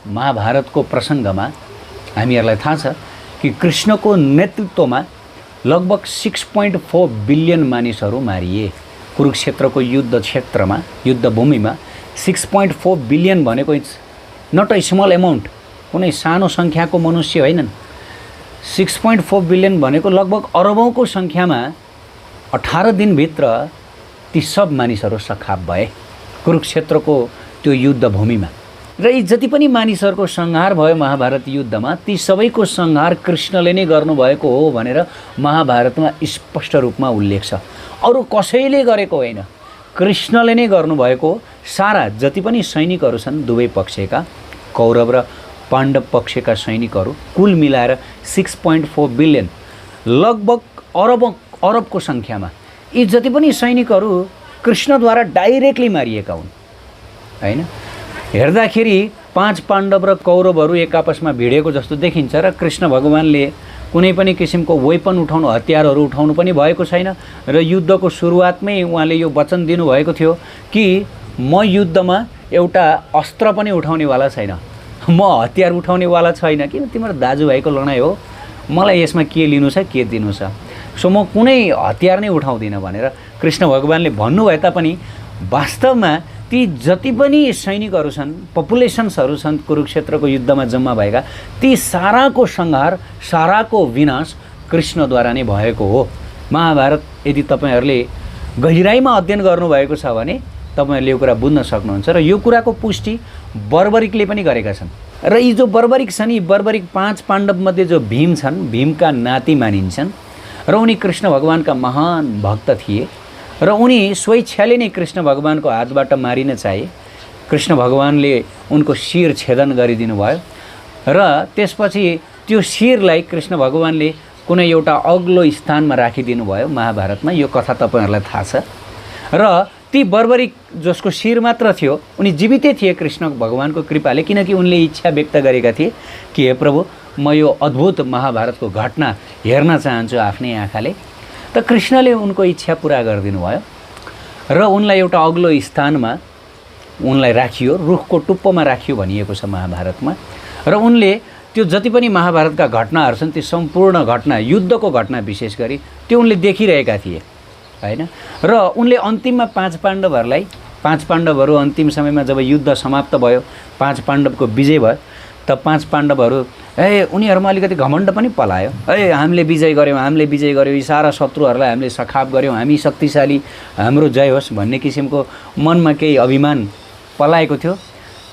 महाभारतको प्रसङ्गमा हामीहरूलाई थाहा छ कि कृष्णको नेतृत्वमा लगभग 6.4 बिलियन मानिसहरू मारिए। कुरुक्षेत्रको युद्ध क्षेत्रमा, युद्धभूमिमा 6.4 बिलियन भनेको it's not a small amount, कुनै सानो सङ्ख्याको मनुष्य होइनन्। 6.4 बिलियन भनेको लगभग अरबौँको सङ्ख्यामा 18 दिनभित्र ती सब मानिसहरू सखाप भए कुरुक्षेत्रको त्यो युद्धभूमिमा। र यी जति पनि मानिसहरूको संहार भयो महाभारत युद्धमा, ती सबैको संहार कृष्णले नै गर्नुभएको हो भनेर महाभारतमा स्पष्ट रूपमा उल्लेख छ। अरू कसैले गरेको होइन, कृष्णले नै गर्नुभएको। सारा जति पनि सैनिकहरू छन् दुवै पक्षका, कौरव र पाण्डव पक्षका सैनिकहरू कुल मिलाएर 6.4 बिलियन, लगभग अरबको सङ्ख्यामा यी जति पनि सैनिकहरू कृष्णद्वारा डाइरेक्टली मारिएका हुन् हैन। हेर्दाखेरि 5 पाण्डव र कौरवहरू एक आपसमा भिडेको जस्तो देखिन्छ र कृष्ण भगवानले कुनै पनि किसिमको वेपन उठाउनु, हतियारहरू उठाउनु पनि भएको छैन। र युद्धको सुरुवातमै उहाँले यो वचन दिनुभएको थियो कि म युद्धमा एउटा अस्त्र पनि उठाउनेवाला छैन, म हतियार उठाउनेवाला छैन, किन तिम्रो दाजुभाइको लडाइँ हो, मलाई यसमा के लिनु छ के दिनु छ, सो म कुनै हतियार नै उठाउँदिनँ भनेर कृष्ण भगवानले भन्नुभए तापनि वास्तवमा ती जति पनि सैनिकहरू छन्, पपुलेसन्सहरू छन् कुरुक्षेत्रको युद्धमा जम्मा भएका, ती साराको संहार, साराको विनाश कृष्णद्वारा नै भएको हो। महाभारत यदि तपाईँहरूले गहिराइमा अध्ययन गर्नुभएको छ भने तपाईँहरूले यो कुरा बुझ्न सक्नुहुन्छ। र यो कुराको पुष्टि बर्बरिकले पनि गरेका छन्। र यी जो बर्बरिक छन्, यी बर्बरिक 5 पाण्डवमध्ये जो भीम छन्, भीमका नाति मानिन्छन् र उनी कृष्ण भगवानका महान भक्त थिए र उनी स्वेच्छाले नै कृष्ण भगवानको हातबाट मारिन चाहे। कृष्ण भगवानले उनको शिर छेदन गरिदिनु भयो र त्यसपछि त्यो शिरलाई कृष्ण भगवानले कुनै एउटा अग्लो स्थानमा राखिदिनु भयो। महाभारतमा यो कथा तपाईँहरूलाई थाहा छ। र ती बर्बरिक जसको शिर मात्र थियो, उनी जीवितै थिए कृष्ण भगवानको कृपाले, किनकि उनले इच्छा व्यक्त गरेका थिए कि हे प्रभु, म यो अद्भुत महाभारतको घटना हेर्न चाहन्छु आफ्नै आँखाले। त कृष्णले उनको इच्छा पुरा गरिदिनु भयो र उनलाई एउटा अग्लो स्थानमा उनलाई राखियो, रुखको टुप्पोमा राखियो भनिएको छ महाभारतमा। र उनले त्यो जति पनि महाभारतका घटनाहरू छन्, ती सम्पूर्ण घटना, युद्धको घटना विशेष गरी, त्यो उनले देखिरहेका थिए हैन। र उनले अन्तिममा 5 पाण्डवहरूलाई, 5 पाण्डवहरू अन्तिम समयमा जब युद्ध समाप्त भयो, 5 पाण्डवको विजय भयो, त 5 पाण्डवहरू उनीहरूमा अलिकति घमण्ड पनि पलायो। हामीले विजय गऱ्यौँ, हामीले विजय गऱ्यौँ, यी सारा शत्रुहरूलाई हामीले सखाप गऱ्यौँ, हामी शक्तिशाली, हाम्रो जय होस् भन्ने किसिमको मनमा केही अभिमान पलाएको थियो।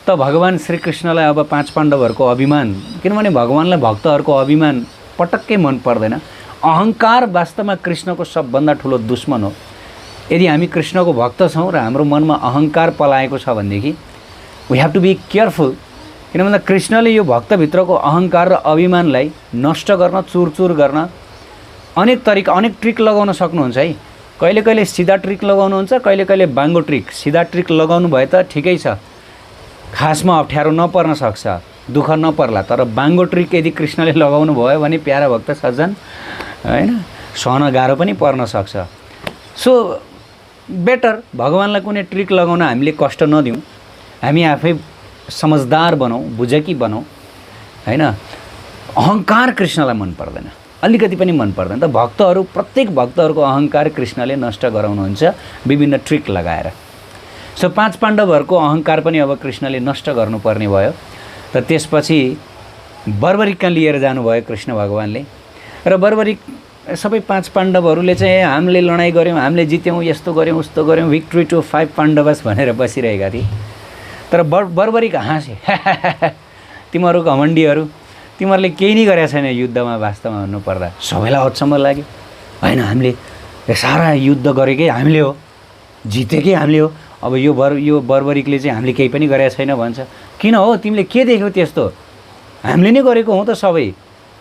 त भगवान श्रीकृष्णलाई अब 5 पाण्डवहरूको अभिमान, किनभने भगवानलाई भक्तहरूको अभिमान पटक्कै मन पर्दैन। अहङ्कार वास्तवमा कृष्णको सबभन्दा ठुलो दुश्मन हो। यदि हामी कृष्णको भक्त छौँ र हाम्रो मनमा अहङ्कार पलाएको छ भनेदेखि we have to be careful. किन भन्दा कृष्णले यो भक्तभित्रको अहङ्कार र अभिमानलाई नष्ट गर्न, चुरचुर गर्न अनेक तरिका, अनेक ट्रिक लगाउन सक्नुहुन्छ है। कहिले कहिले सिधा ट्रिक लगाउनुहुन्छ, कहिले कहिले बाङ्गो ट्रिक। सिधा ट्रिक लगाउनु भए त ठिकै छ, खासमा अप्ठ्यारो नपर्न सक्छ, दुःख नपर्ला। तर बाङ्गो ट्रिक यदि कृष्णले लगाउनु भयो भने प्यारा भक्त सज्जन हैन, सहन गाह्रो पनि पर्न सक्छ। सो बेटर भगवानलाई कुनै ट्रिक लगाउन हामीले कष्ट नदिउँ, हामी आफै समझदार बनौँ, बुझकी बनौँ हैन। अहङ्कार कृष्णलाई मन पर्दैन, अलिकति पनि मन पर्दैन। त भक्तहरू, प्रत्येक भक्तहरूको अहङ्कार कृष्णले नष्ट गराउनुहुन्छ विभिन्न ट्रिक लगाएर। सो 5 पाण्डवहरूको अहङ्कार पनि अब कृष्णले नष्ट गर्नुपर्ने भयो। र त्यसपछि बर्बरिक कहाँ लिएर जानुभयो कृष्ण भगवानले। र बर्बरिक सबै 5 पाण्डवहरूले चाहिँ हामीले लडाइँ गऱ्यौँ, हामीले जित्यौँ, यस्तो गऱ्यौँ, उस्तो गऱ्यौँ, भिक्ट्री टु 5 पाण्डवस भनेर बसिरहेका थिए। तर बर्बरिक हाँसे, तिमीहरू घमण्डीहरू, तिमीहरूले केही नै गरेका छैन युद्धमा। वास्तवमा भन्नुपर्दा सबैलाई अचम्म लाग्यो होइन, हामीले सारा युद्ध गरेकै हामीले हो, जितेकै हामीले हो, अब यो बर्बरिकले चाहिँ हामीले केही पनि गरेका छैन भन्छ। किन हो, तिमीले के देख्यौ त्यस्तो? हामीले नै गरेको हौँ त सबै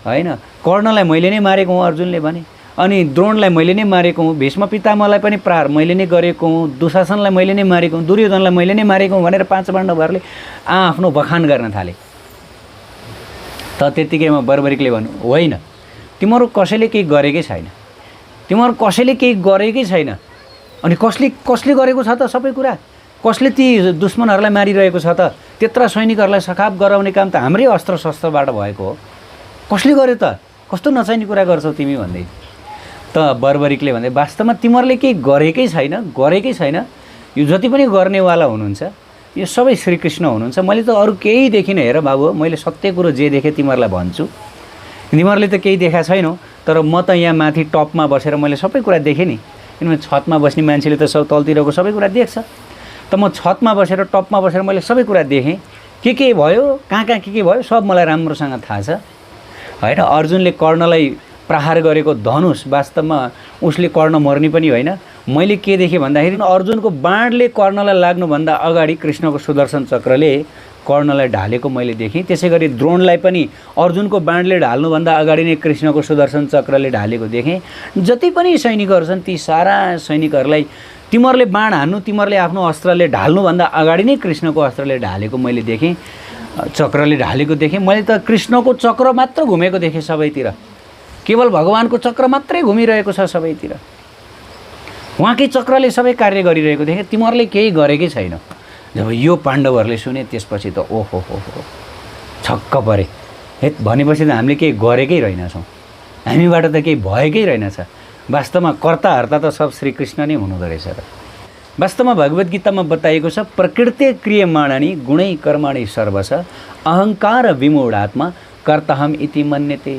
होइन। कर्णलाई मैले नै मारेको हुँ अर्जुनले भने, अनि द्रोणलाई मैले नै मारेको हुँ, भीष्म पितामहलाई पनि प्रहार मैले नै गरेको हुँ, दुशासनलाई मैले नै मारेको हुँ, दुर्योधनलाई मैले नै मारेको हुँ भनेर 5 पाण्डवहरूले आफ्नो बखान गर्न थाले। त त्यतिकैमा बर्बरिकले भन्नु, होइन, तिमीहरू कसैले केही गरेकै छैन, तिमीहरू कसैले केही गरेकै छैन। अनि कसले गरेको छ त सबै कुरा? कसले ती दुश्मनहरूलाई मारिरहेको छ त? त्यत्रा सैनिकहरूलाई सखाप गराउने काम त हाम्रै अस्त्र शस्त्रबाट भएको हो। कसले गर्यो त? कस्तो नचाहिने कुरा गर्छौ तिमी भन्दै त बर्बरिकले भन्दै वास्तवमा तिमीहरूले केही गरेकै छैन। यो जति पनि गर्नेवाला हुनुहुन्छ यो सबै श्रीकृष्ण हुनुहुन्छ। मैले त अरू केही देखिनँ। हेर बाबु, मैले सत्य कुरो जे देखेँ तिमीहरूलाई भन्छु। तिमीहरूले त केही देखा छैनौ, तर म त यहाँ माथि टपमा बसेर मैले सबै कुरा देखेँ नि। किनभने छतमा बस्ने मान्छेले त सब तलतिरको सबै कुरा देख्छ। त म छतमा बसेर टपमा बसेर मैले सबै कुरा देखेँ। के भयो, कहाँ के भयो, सब मलाई राम्रोसँग थाहा छ होइन। अर्जुनले कर्णलाई प्रहार गरेको धनुष वास्तवमा उसले कर्ण मर्ने पनि होइन। मैले के देखेँ भन्दाखेरि अर्जुनको बाणले कर्णलाई लाग्नुभन्दा अगाडि कृष्णको सुदर्शन चक्रले कर्णलाई ढालेको मैले देखेँ। त्यसै गरी द्रोणलाई पनि अर्जुनको बाणले ढाल्नुभन्दा अगाडि नै कृष्णको सुदर्शन चक्रले ढालेको देखेँ। जति पनि सैनिकहरू छन् ती सारा सैनिकहरूलाई तिमीहरूले बाण हान्नु, तिमीहरूले आफ्नो अस्त्रले ढाल्नुभन्दा अगाडि नै कृष्णको अस्त्रले ढालेको मैले देखेँ, चक्रले ढालेको देखेँ। मैले त कृष्णको चक्र मात्र घुमेको देखेँ सबैतिर। केवल भगवानको चक्र मात्रै घुमिरहेको छ सबैतिर। उहाँकै चक्रले सबै कार्य गरिरहेको देखेँ। तिमीहरूले केही गरेकै छैन। जब यो पाण्डवहरूले सुने त्यसपछि त ओहो हो छक्क परे। हे भनेपछि त हामीले केही गरेकै रहेनछौँ, हामीबाट त केही भएकै रहेनछ। वास्तवमा कर्ताहर्ता त सब श्रीकृष्ण नै हुनुहुँदो रहेछ र। वास्तवमा भगवद् गीतामा बताइएको छ प्रकृति क्रियमाणानि गुणै कर्माणि सर्वश अहङ्कार विमूढात्मा कर्ताहम इति मन्यते।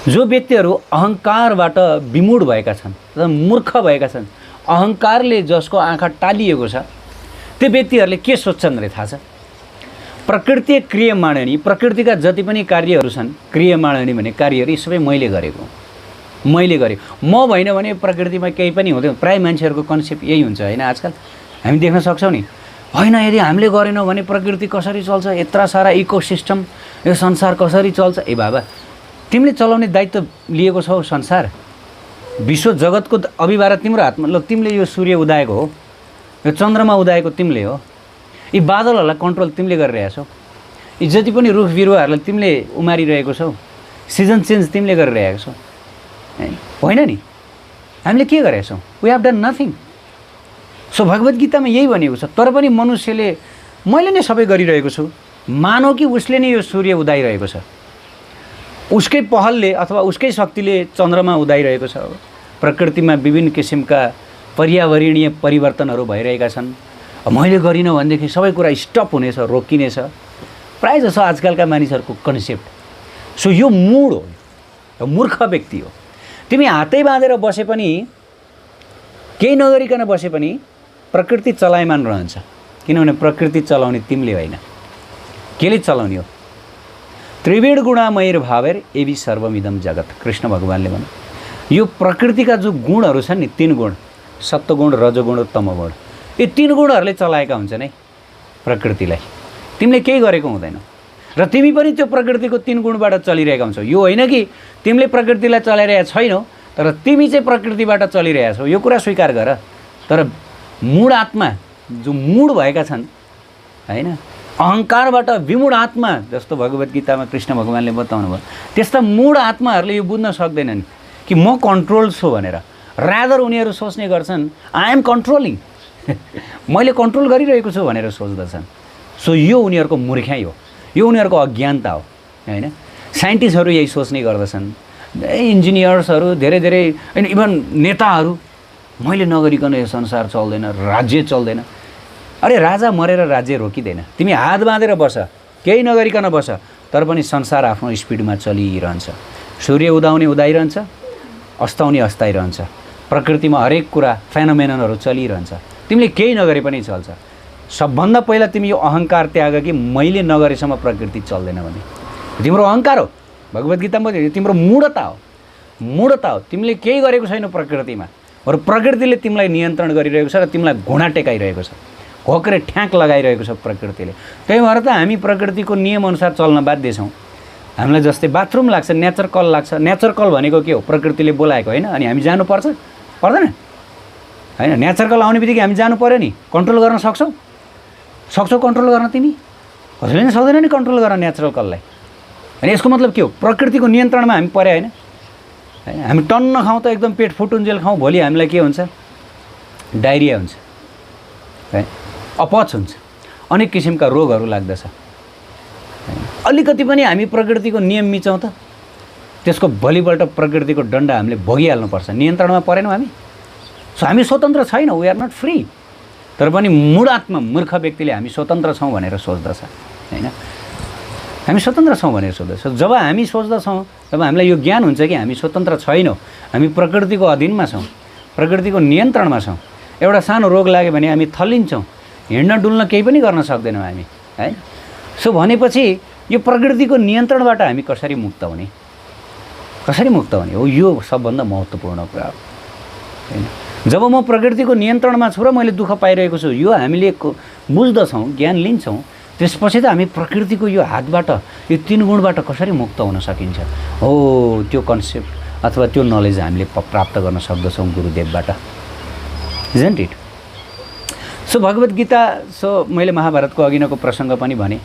जो व्यक्तिहरू अहङ्कारबाट विमूढ भएका छन्, मूर्ख भएका छन्, अहङ्कारले जसको आँखा टालिएको छ, त्यो व्यक्तिहरूले के सोच्छन् रे थाहा छ? प्रकृति क्रियमाणानि, प्रकृतिका जति पनि कार्यहरू छन्, क्रियमाणानि भने कार्यहरू सबै मैले गरेको म भएन भने प्रकृतिमा केही पनि हुँदैन। प्राय मान्छेहरूको कन्सेप्ट यही हुन्छ होइन। आजकल हामी देख्न सक्छौँ नि, होइन यदि हामीले गरेनौँ भने प्रकृति कसरी चल्छ, यत्रा सारा इकोसिस्टम, यो संसार कसरी चल्छ। ए बाबा, तिमीले चलाउने दायित्व लिएको छौ संसार, विश्व जगतको अभिभार तिम्रो हातमा। ल तिमीले यो सूर्य उदाएको हो, यो चन्द्रमा उदाएको तिमीले हो, यी बादलहरूलाई कन्ट्रोल तिमीले गरिरहेछौ, यी जति पनि रुख बिरुवाहरूलाई तिमीले उमारिरहेको छौ, सिजन चेन्ज तिमीले गरिरहेको छौ होइन नि। हामीले के गरेका छौँ? We have done nothing. So Bhagavad गीतामा यही भनेको छ। तर पनि मनुष्यले मैले नै सबै गरिरहेको छु मानौ कि उसले नै यो सूर्य उदाइरहेको छ, उसकै पहलले अथवा उसकै शक्तिले चन्द्रमा उदाइरहेको छ। प्रकृतिमा विभिन्न किसिमका पर्यावरणीय परिवर्तनहरू भइरहेका छन्। मैले गरिनँ भनेदेखि सबै कुरा स्टप हुनेछ, रोकिनेछ। प्रायः जसो आजकलका मानिसहरूको कन्सेप्ट। सो यो मूढ हो, यो मूर्ख व्यक्ति हो। तिमी हातै बाँधेर बसे पनि, केही नगरिकन बसे पनि प्रकृति चलायमान रहन्छ। किनभने प्रकृति चलाउने तिमीले होइन, केले चलाउने हो? त्रिवेण गुणामयर भावेर एवि सर्वमिदम जगत। कृष्ण भगवानले भन्नु, यो प्रकृतिका जो गुणहरू छन् नि, 3 गुण, सत्वगुण, रजोगुण र तमोगुण, यो 3 गुणहरूले चलाएका हुन्छन् है प्रकृतिलाई। तिमीले केही गरेको हुँदैन र तिमी पनि त्यो प्रकृतिको 3 गुणबाट चलिरहेका हुन्छौ। यो होइन कि तिमीले प्रकृतिलाई चलाइरहेका छैनौ, तर तिमी चाहिँ प्रकृतिबाट चलिरहेका छौ, यो कुरा स्वीकार गर। तर मूढ आत्मा जो मूढ भएका छन् होइन, अहङ्कारबाट विमूढ आत्मा, जस्तो भगवद् गीतामा कृष्ण भगवानले बताउनु भयो, त्यस्ता मूढ आत्माहरूले यो बुझ्न सक्दैनन् कि म कन्ट्रोल छु भनेर। रादर उनीहरू सोच्ने गर्छन् आई एम कन्ट्रोलिङ, मैले कन्ट्रोल गरिरहेको छु भनेर सोच्दछन्। सो यो उनीहरूको मूर्खाइ हो, यो उनीहरूको अज्ञानता हो होइन। साइन्टिस्टहरू यही सोच्ने गर्दछन्, इन्जिनियर्सहरू, धेरै इभन नेताहरू, मैले नगरिकन यो संसार चल्दैन, राज्य चल्दैन। अरे राजा मरेर राज्य रोकिँदैन। तिमी हात बाँधेर बस, केही नगरिकन बस, तर पनि संसार आफ्नो स्पिडमा चलिरहन्छ। सूर्य उदाउने उदाइरहन्छ, अस्ताउने अस्ताइरहन्छ। प्रकृतिमा हरेक कुरा फेनोमेननहरू चलिरहन्छ। तिमीले केही नगरे पनि चल्छ। सबभन्दा पहिला तिमी यो अहङ्कार त्याग कि मैले नगरेसम्म प्रकृति चल्दैन भने तिम्रो अहङ्कार हो। भगवद् गीतामा तिम्रो मूढता हो, मूढता हो। तिमीले केही गरेको छैन प्रकृतिमा, र प्रकृतिले तिमीलाई नियन्त्रण गरिरहेको छ र तिमीलाई घुँडा टेकाइरहेको छ, घोक्रे ठ्याक लगाइरहेको छ प्रकृतिले। त्यही भएर त हामी प्रकृतिको नियमअनुसार चल्न बाध्य छौँ। हामीलाई जस्तै बाथरुम लाग्छ, नेचर कल लाग्छ। नेचर कल भनेको के हो? प्रकृतिले बोलाएको होइन, अनि हामी जानुपर्छ पर्दैन होइन। नेचर कल आउने बित्तिकै हामी जानु पऱ्यो नि। कन्ट्रोल गर्न सक्छौ कन्ट्रोल गर्न? तिमी कसैले नै सक्दैन नि कन्ट्रोल गर्न नेचुरल कललाई। अनि यसको मतलब के हो? प्रकृतिको नियन्त्रणमा हामी परे होइन। हामी टन्न खाउँ त एकदम पेट फुटुन्जेल खाउँ, भोलि हामीलाई के हुन्छ? डायरिया हुन्छ है, अपच हुन्छ। अनेक किसिमका रोगहरू लाग्दछ। अलिकति पनि हामी प्रकृतिको नियम मिचौँ त त्यसको भोलिपल्ट प्रकृतिको दण्ड हामीले भोगिहाल्नुपर्छ। नियन्त्रणमा परेनौँ हामी। सो हामी स्वतन्त्र छैनौँ, वी आर नट फ्री। तर पनि मूढात्मा मूर्ख व्यक्तिले हामी स्वतन्त्र छौँ भनेर सोच्दछ हैन। हामी स्वतन्त्र छौँ भनेर सोच्दछ। जब हामी सोच्दछौँ, जब हामीलाई यो ज्ञान हुन्छ कि हामी स्वतन्त्र छैनौँ, हामी प्रकृतिको अधीनमा छौँ, प्रकृतिको नियन्त्रणमा छौँ, एउटा सानो रोग लाग्यो भने हामी थल्लिन्छौँ, हिँड्न डुल्न केही पनि गर्न सक्दैनौँ हामी है। सो भनेपछि यो प्रकृतिको नियन्त्रणबाट हामी कसरी मुक्त हुने, कसरी मुक्त हुने हो, यो सबभन्दा महत्त्वपूर्ण कुरा हो हैन। जब म प्रकृतिको नियन्त्रणमा छु र मैले दुःख पाइरहेको छु, यो हामीले बुझ्दछौँ, ज्ञान लिन्छौँ, त्यसपछि त हामी प्रकृतिको यो हातबाट, यो 3 गुणबाट कसरी मुक्त हुन सकिन्छ हो, त्यो कन्सेप्ट अथवा त्यो नलेज हामीले प्राप्त गर्न सक्दछौँ गुरुदेवबाट, isn't it. So Bhagavad Gita, so मैले महाभारतको अघिनको प्रसङ्ग पनि भने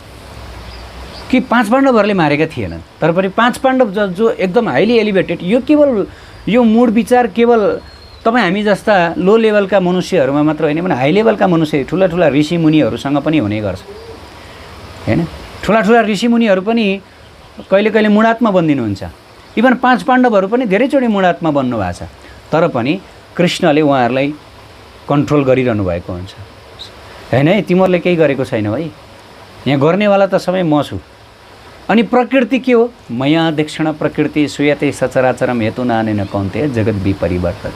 कि 5 पाण्डवहरूले मारेका थिएनन्, तर पनि 5 पाण्डव जो एकदम हाइली एलिभेटेड, यो केवल यो मूड विचार केवल तपाईँ हामी जस्ता लो लेभलका मनुष्यहरूमा मात्र होइन भने हाई लेभलका मनुष्य, ठुला ठुला ऋषिमुनिहरूसँग पनि हुने गर्छ हैन। ठुला ठुला ऋषिमुनिहरू पनि कहिले कहिले मूढात्मा बनिदिनुहुन्छ। इभन 5 पाण्डवहरू पनि धेरैचोटि मूढात्मा बन्नु भएको छ, तर पनि कृष्णले उहाँहरूलाई कन्ट्रोल गरिरहनु भएको हुन्छ हैन। तिमीहरूले केही गरेको छैनौ है, यहाँ गर्नेवाला त सबै म छु। अनि प्रकृति के हो? मया दक्षिण प्रकृति सुयते सचराचरम हेतु नानेन कौन्ते जगत विपरिवर्तक।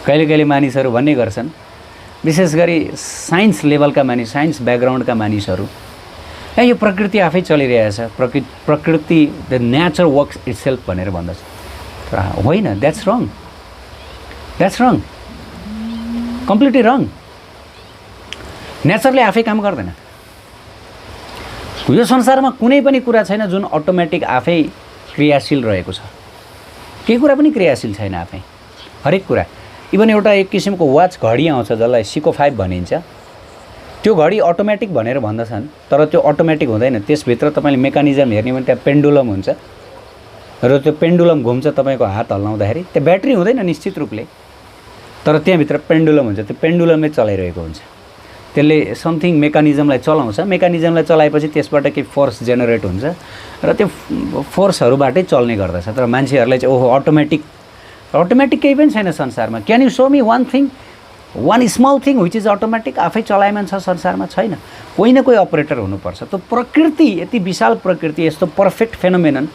कहिले कहिले मानिसहरू भन्ने गर्छन्, विशेष गरी साइन्स लेभलका मानिस, साइन्स ब्याकग्राउन्डका मानिसहरू, यो प्रकृति आफै चलिरहेछ, प्रकृति द नेचर वर्क्स इट्सेल्फ भनेर भन्दछ। तर होइन, that's wrong, that's wrong, completely wrong. नेचरले आफै काम गर्दैन। यो संसारमा कुनै पनि कुरा छैन जुन अटोमेटिक आफै क्रियाशील रहेको छ। केही कुरा पनि क्रियाशील छैन आफै, हरेक कुरा। इभन एउटा एक किसिमको वाच घडी आउँछ जसलाई सिको 5 भनिन्छ, त्यो घडी अटोमेटिक भनेर भन्दछन्, तर त्यो अटोमेटिक हुँदैन। त्यसभित्र तपाईँले मेकानिजम हेर्ने भने त्यहाँ पेन्डुलम हुन्छ र त्यो पेन्डुलम घुम्छ तपाईँको हात हल्लाउँदाखेरि। त्यो ब्याट्री हुँदैन निश्चित रूपले, तर त्यहाँभित्र पेन्डुलम हुन्छ, त्यो पेन्डुलमले चलाइरहेको हुन्छ। त्यसले समथिङ मेकानिजमलाई चलाउँछ, मेकानिजमलाई चलाएपछि त्यसबाट केही फोर्स जेनेरेट हुन्छ र त्यो फोर्सहरूबाटै चल्ने गर्दछ। तर मान्छेहरूलाई चाहिँ ओहो अटोमेटिक केही पनि छैन संसारमा। Can you so me one thing, one small thing which is automatic? आफै चलायमान छ संसारमा? छैन। कोही न कोही अपरेटर हुनुपर्छ। त्यो प्रकृति, यति विशाल प्रकृति, यस्तो पर्फेक्ट फेनोमेनन,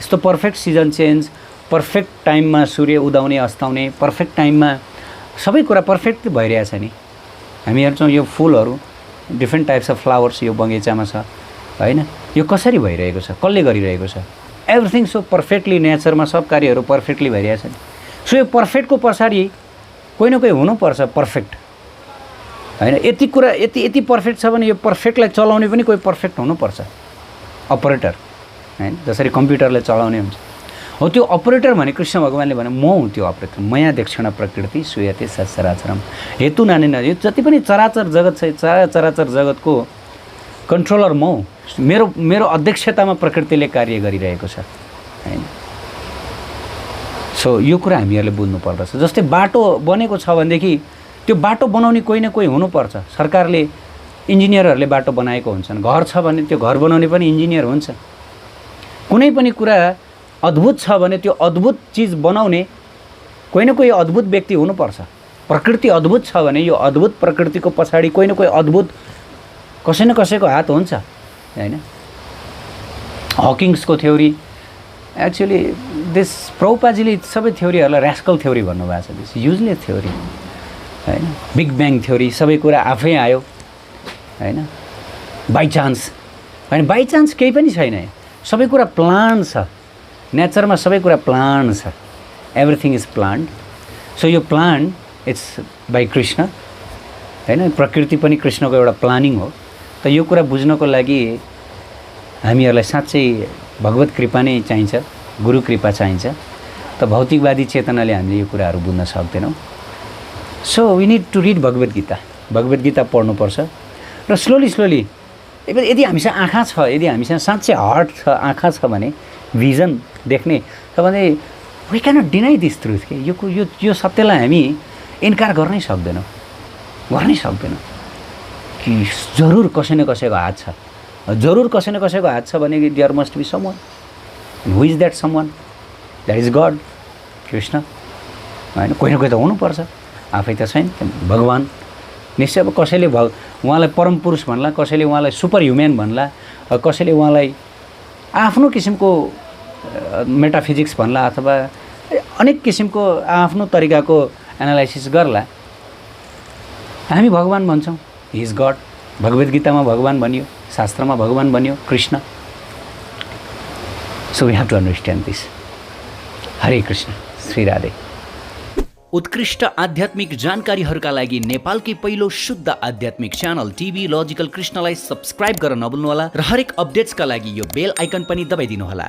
यस्तो पर्फेक्ट सिजन चेन्ज, पर्फेक्ट टाइममा सूर्य उदाउने अस्ताउने, पर्फेक्ट टाइममा सबै कुरा पर्फेक्ट भइरहेछ नि। हामी हेर्छौँ यो फुलहरू, डिफ्रेन्ट टाइप्स अफ फ्लावर्स यो बगैँचामा छ हैन, यो कसरी भइरहेको छ, कसले गरिरहेको छ? एभ्रिथिङ सो पर्फेक्टली, नेचरमा सब कार्यहरू पर्फेक्टली भइरहेछ नि। सो यो पर्फेक्टको पछाडि कोही न कोही हुनुपर्छ पर्फेक्ट हैन। यति कुरा यति पर्फेक्ट छ भने यो पर्फेक्टलाई चलाउने पनि कोही पर्फेक्ट हुनुपर्छ, अपरेटर हैन। जसरी कम्प्युटरले चलाउने हुन्छ हो, त्यो अपरेटर भने कृष्ण भगवानले भने म हुँ त्यो अपरेटर। मया दक्षिण प्रकृति सुयते सचराचरम हेतु नानेन। यो जति पनि चराचर जगत छ, चराचर जगतको कन्ट्रोलर म हुँ। मेरो अध्यक्षतामा प्रकृतिले कार्य गरिरहेको छ हैन। सो यो कुरा हामीहरूले बुझ्नु पर्दछ। जस्तै बाटो बनेको छ भनेदेखि त्यो बाटो बनाउने कोही न कोही हुनुपर्छ। सरकारले, इन्जिनियरहरूले बाटो बनाएको हुन्छन्। घर छ भने त्यो घर बनाउने पनि इन्जिनियर हुन्छ। कुनै पनि कुरा अद्भुत छ भने त्यो अद्भुत चिज बनाउने कोही न कोही अद्भुत व्यक्ति हुनुपर्छ। प्रकृति अद्भुत छ भने यो अद्भुत प्रकृतिको पछाडि कोही न कोही अद्भुत कसै न कसैको हात हुन्छ हैन। हकिङ्सको थ्योरी, एक्चुअली दिस प्रभुपादजीले सबै थ्योरीहरूलाई ऱ्यास्कल थ्योरी भन्नुभएको छ। दिस युजलेस थ्योरी हैन। बिग ब्याङ थ्योरी, सबै कुरा आफै आयो हैन, बाई चान्स हैन। बाई चान्स केही पनि छैन, सबै कुरा प्लान छ। नेचरमा सबै कुरा प्लान छ, एभ्रिथिङ इज प्लान्ड। सो यो प्लान इट्स बाई कृष्ण हैन। प्रकृति पनि कृष्णको एउटा प्लानिङ हो। त यो कुरा बुझ्नको लागि हामीहरूलाई साँच्चै भगवत कृपा नै चाहिन्छ, गुरु कृपा चाहिन्छ। त भौतिकवादी चेतनाले हामीले यो कुराहरू बुझ्न सक्दैनौँ। So we need to read Bhagavad Gita. Bhagavad Gita पढ्नुपर्छ र स्लोली यदि हामीसँग आँखा छ, यदि हामीसँग साँच्चै हार्ट छ, आँखा छ भने, भिजन देख्ने छ भने, we cannot deny this truth के यो सत्यलाई हामी इन्कार गर्नै सक्दैनौँ। कि जरुर कसै न कसैको हात छ, जरुर कसै न कसैको हात छ भने there must be someone. Who is that someone? That is God, Krishna होइन। कोही न कोही त हुनुपर्छ, आफै त छैन भगवान्। निश्चय अब कसैले उहाँलाई परम पुरुष भन्ला, कसैले उहाँलाई सुपर ह्युम्यान भन्ला, कसैले उहाँलाई आफ्नो किसिमको मेटाफिजिक्स भन्ला, अथवा अनेक किसिमको आफ्नो तरिकाको एनालाइसिस गर्ला। हामी भगवान् भन्छौँ, हि इज गड। भगवद् गीतामा भगवान् भनियो, शास्त्रमा भगवान् भनियो, Krishna. So we have to understand this. Hare Krishna, Shri Radhe. उत्कृष्ट आध्यात्मिक जानकारीहरूका लागि नेपालकै पहिलो शुद्ध आध्यात्मिक च्यानल टिभी लजिकल कृष्णलाई सब्स्क्राइब गर्न नभुल्नुहोला र हरेक अपडेट्सका लागि यो बेल आइकन पनि दबाइदिनुहोला।